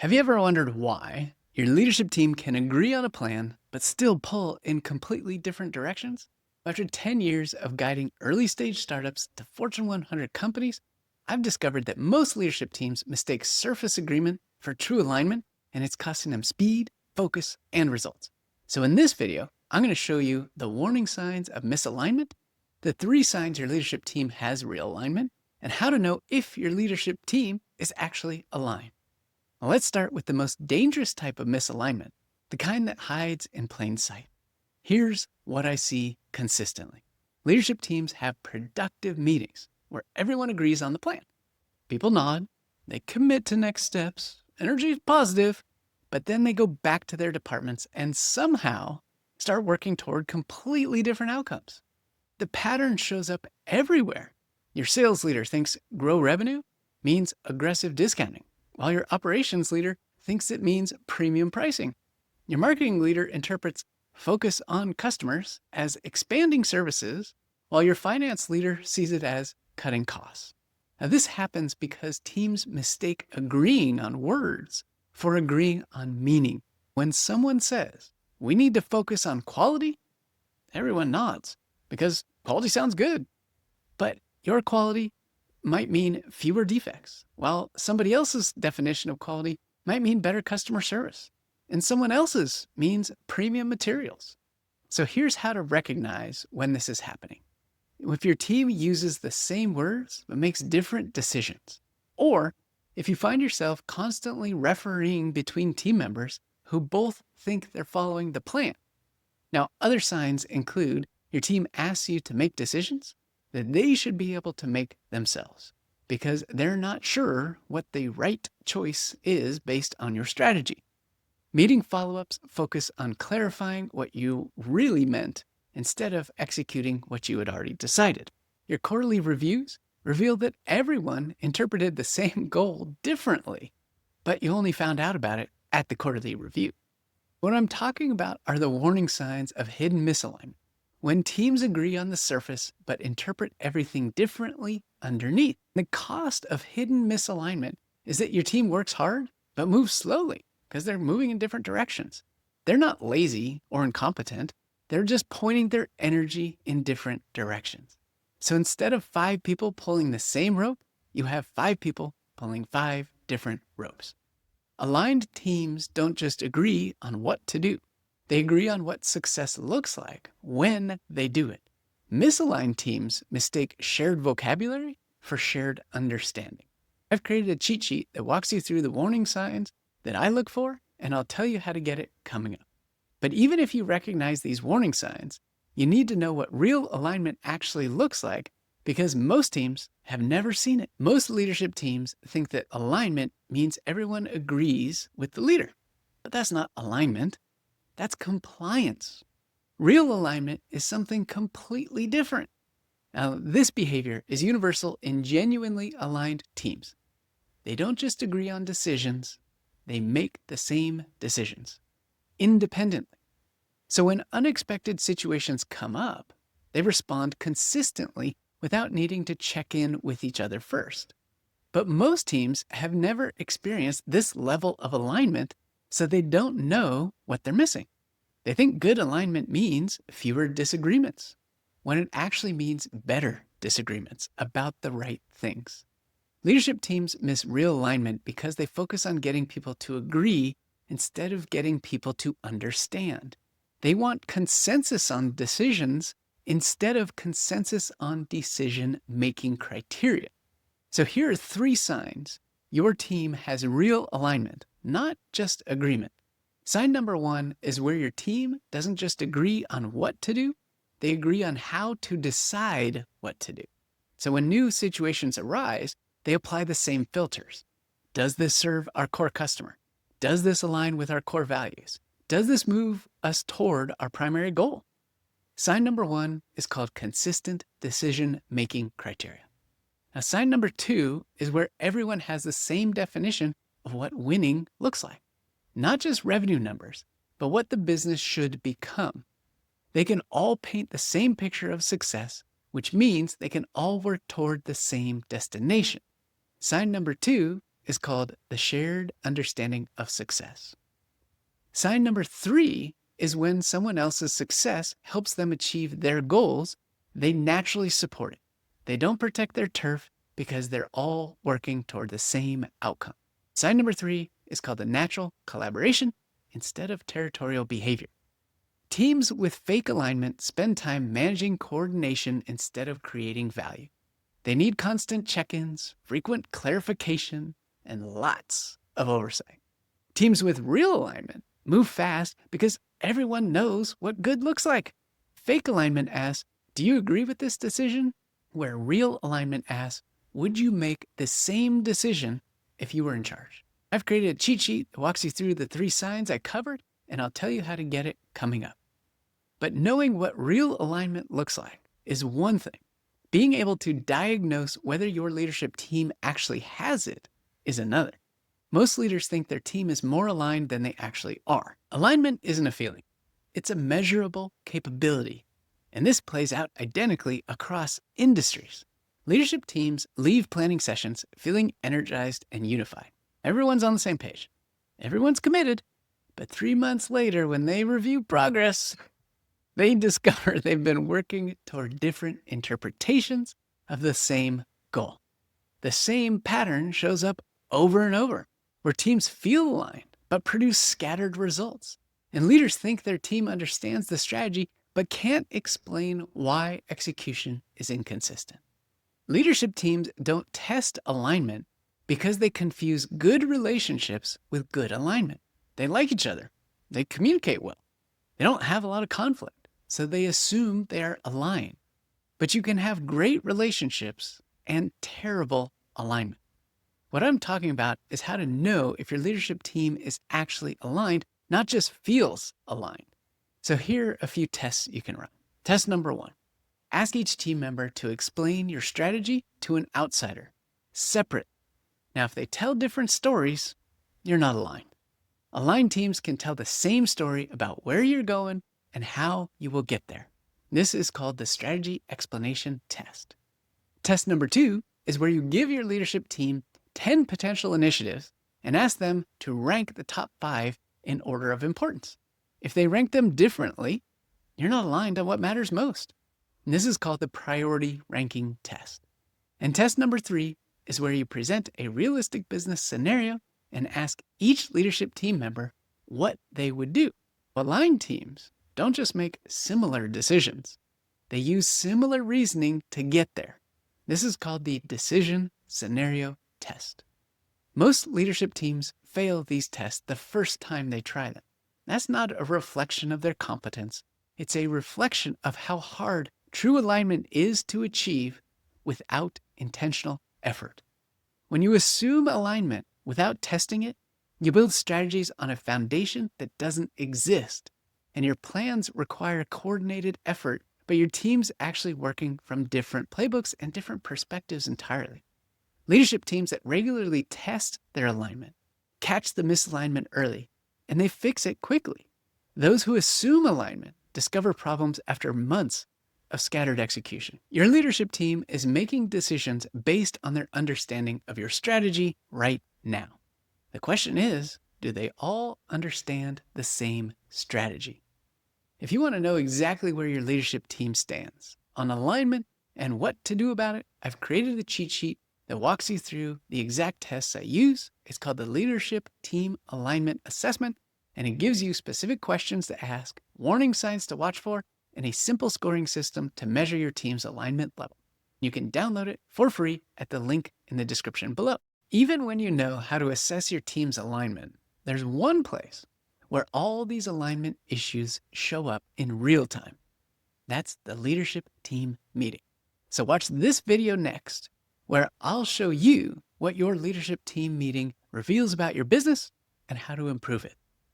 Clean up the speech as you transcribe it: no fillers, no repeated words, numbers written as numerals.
Have you ever wondered why your leadership team can agree on a plan but still pull in completely different directions? After 10 years of guiding early stage startups to Fortune 100 companies, I've discovered that most leadership teams mistake surface agreement for true alignment, and it's costing them speed, focus, and results. So in this video, I'm going to show you the warning signs of misalignment, the 3 signs your leadership team has real alignment, and how to know if your leadership team is actually aligned. Now let's start with the most dangerous type of misalignment, the kind that hides in plain sight. Here's what I see consistently. Leadership teams have productive meetings where everyone agrees on the plan. People nod, they commit to next steps, energy is positive, but then they go back to their departments and somehow start working toward completely different outcomes. The pattern shows up everywhere. Your sales leader thinks grow revenue means aggressive discounting, while your operations leader thinks it means premium pricing. Your marketing leader interprets focus on customers as expanding services, while your finance leader sees it as cutting costs. Now, this happens because teams mistake agreeing on words for agreeing on meaning. When someone says, "We need to focus on quality," everyone nods because quality sounds good. But your quality might mean fewer defects, while somebody else's definition of quality might mean better customer service, and someone else's means premium materials. So here's how to recognize when this is happening. If your team uses the same words but makes different decisions, or if you find yourself constantly refereeing between team members who both think they're following the plan. Now, other signs include your team asks you to make decisions that they should be able to make themselves because they're not sure what the right choice is based on your strategy. Meeting follow-ups focus on clarifying what you really meant instead of executing what you had already decided. Your quarterly reviews reveal that everyone interpreted the same goal differently, but you only found out about it at the quarterly review. What I'm talking about are the warning signs of hidden misalignment. When teams agree on the surface but interpret everything differently underneath. The cost of hidden misalignment is that your team works hard but moves slowly because they're moving in different directions. They're not lazy or incompetent. They're just pointing their energy in different directions. So instead of 5 people pulling the same rope, you have 5 people pulling 5 different ropes. Aligned teams don't just agree on what to do. They agree on what success looks like when they do it. Misaligned teams mistake shared vocabulary for shared understanding. I've created a cheat sheet that walks you through the warning signs that I look for, and I'll tell you how to get it coming up. But even if you recognize these warning signs, you need to know what real alignment actually looks like because most teams have never seen it. Most leadership teams think that alignment means everyone agrees with the leader, but that's not alignment. That's compliance. Real alignment is something completely different. Now, this behavior is universal in genuinely aligned teams. They don't just agree on decisions, they make the same decisions independently. So when unexpected situations come up, they respond consistently without needing to check in with each other first. But most teams have never experienced this level of alignment, so they don't know what they're missing. They think good alignment means fewer disagreements, when it actually means better disagreements about the right things. Leadership teams miss real alignment because they focus on getting people to agree instead of getting people to understand. They want consensus on decisions instead of consensus on decision-making criteria. So here are 3 signs your team has real alignment, not just agreement. Sign number 1 is where your team doesn't just agree on what to do, they agree on how to decide what to do. So when new situations arise, they apply the same filters. Does this serve our core customer? Does this align with our core values? Does this move us toward our primary goal? Sign number 1 is called consistent decision-making criteria. Now, sign number 2 is where everyone has the same definition of what winning looks like. Not just revenue numbers, but what the business should become. They can all paint the same picture of success, which means they can all work toward the same destination. Sign number 2 is called the shared understanding of success. Sign number 3 is when someone else's success helps them achieve their goals, they naturally support it. They don't protect their turf because they're all working toward the same outcome. Sign number 3 is called the natural collaboration instead of territorial behavior. Teams with fake alignment spend time managing coordination instead of creating value. They need constant check-ins, frequent clarification, and lots of oversight. Teams with real alignment move fast because everyone knows what good looks like. Fake alignment asks, do you agree with this decision? Where real alignment asks, would you make the same decision if you were in charge? I've created a cheat sheet that walks you through the 3 signs I covered, and I'll tell you how to get it coming up. But knowing what real alignment looks like is one thing. Being able to diagnose whether your leadership team actually has it is another. Most leaders think their team is more aligned than they actually are. Alignment isn't a feeling. It's a measurable capability. And this plays out identically across industries. Leadership teams leave planning sessions feeling energized and unified. Everyone's on the same page. Everyone's committed. But 3 months later, when they review progress, they discover they've been working toward different interpretations of the same goal. The same pattern shows up over and over, where teams feel aligned but produce scattered results. And leaders think their team understands the strategy but can't explain why execution is inconsistent. Leadership teams don't test alignment because they confuse good relationships with good alignment. They like each other. They communicate well. They don't have a lot of conflict, so they assume they are aligned. But you can have great relationships and terrible alignment. What I'm talking about is how to know if your leadership team is actually aligned, not just feels aligned. So here are a few tests you can run. Test number 1. Ask each team member to explain your strategy to an outsider, separate. Now, if they tell different stories, you're not aligned. Aligned teams can tell the same story about where you're going and how you will get there. This is called the strategy explanation test. Test number 2 is where you give your leadership team 10 potential initiatives and ask them to rank the top 5 in order of importance. If they rank them differently, you're not aligned on what matters most. And this is called the priority ranking test. And test number 3 is where you present a realistic business scenario and ask each leadership team member what they would do. Aligned teams don't just make similar decisions. They use similar reasoning to get there. This is called the decision scenario test. Most leadership teams fail these tests the first time they try them. That's not a reflection of their competence. It's a reflection of how hard true alignment is to achieve without intentional effort. When you assume alignment without testing it, you build strategies on a foundation that doesn't exist, and your plans require coordinated effort, but your team's actually working from different playbooks and different perspectives entirely. Leadership teams that regularly test their alignment catch the misalignment early, and they fix it quickly. Those who assume alignment discover problems after months of scattered execution. Your leadership team is making decisions based on their understanding of your strategy right now. The question is, do they all understand the same strategy? If you want to know exactly where your leadership team stands on alignment and what to do about it, I've created a cheat sheet that walks you through the exact tests I use. It's called the Leadership Team Alignment Assessment, and it gives you specific questions to ask, warning signs to watch for, and a simple scoring system to measure your team's alignment level. You can download it for free at the link in the description below. Even when you know how to assess your team's alignment, there's one place where all these alignment issues show up in real time. That's the leadership team meeting. So watch this video next, where I'll show you what your leadership team meeting reveals about your business and how to improve it.